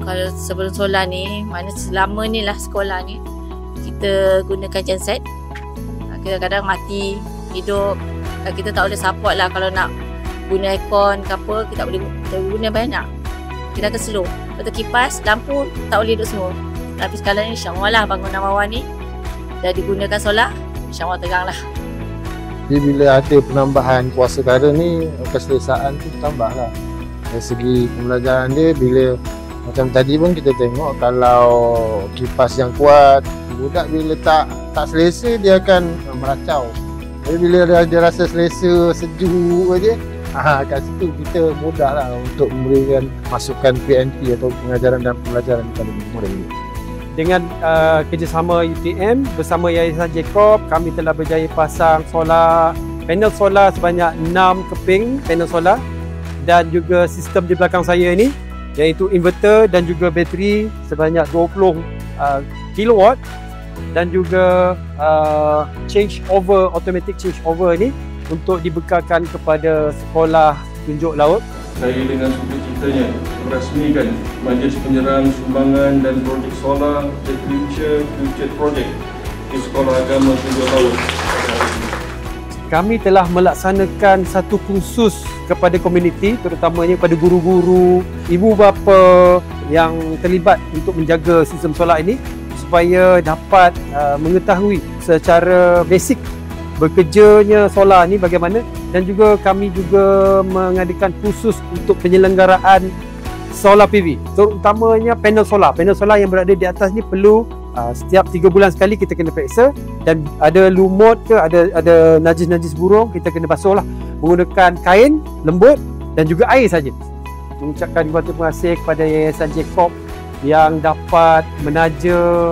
Kalau sebelum solar ni, mana selama ni lah sekolah ni, kita gunakan genset. Kadang-kadang mati, hidup. Kita tak boleh support lah kalau nak guna aircon ke apa, kita boleh guna banyak. Kita akan slow. Betul kipas, lampu, tak boleh hidup semua. Tapi sekarang ni insyaAllah lah bangunan bawah ni dah digunakan solar, insyaAllah terang lah. Jadi bila ada penambahan kuasa udara ni, keselesaan tu tambah lah. Dari segi pembelajaran dia, bila macam tadi pun kita tengok kalau kipas yang kuat, budak bila tak selesa dia akan meracau. Jadi bila dia rasa selesa, sejuk aja, kat situ kita mudah lah untuk memberikan masukan PNP atau pengajaran dan pembelajaran kepada murid. Dengan kerjasama UTM bersama Yayasan Jacob, kami telah berjaya pasang panel solar sebanyak 6 keping panel solar, dan juga sistem di belakang saya ini iaitu inverter dan juga bateri sebanyak 20 kilowatt, dan juga automatic change over ini untuk dibekalkan kepada sekolah tunjuk laut. Saya dengan sukacitanya merasmikan Majlis Penyerahan Sumbangan dan Projek Solar The Future Project di Sekolah Agama Tunjuk Laut. Kami telah melaksanakan satu kursus kepada komuniti, terutamanya kepada guru-guru, ibu bapa yang terlibat untuk menjaga sistem solar ini, supaya dapat mengetahui secara basic bekerjanya solar ni bagaimana, dan juga kami juga mengadakan kursus untuk penyelenggaraan solar PV, terutamanya panel solar yang berada di atas ni perlu setiap 3 bulan sekali kita kena periksa, dan ada lumut ke ada najis-najis burung, kita kena basuh lah menggunakan kain lembut dan juga air saja. Mengucapkan terima kasih kepada Yayasan Jacob yang dapat menaja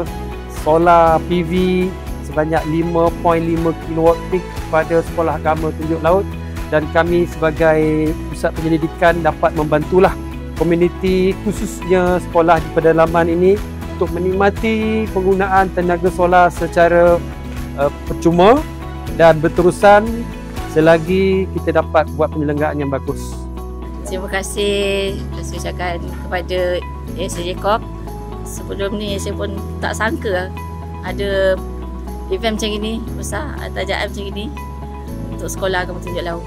solar PV sebanyak 5.5 kilowatt peak pada Sekolah Agama Tunjuk Laut, dan kami sebagai pusat penyelidikan dapat membantulah komuniti, khususnya sekolah di pedalaman ini, untuk menikmati penggunaan tenaga solar secara percuma dan berterusan selagi kita dapat buat penyelenggaraan yang bagus. Terima kasih saya ucapkan kepada Yayasan Jacob. Sebelum ni saya pun tak sangka ada event macam ini besar, tajaan macam ini untuk Sekolah Agama Tunjuk Laut.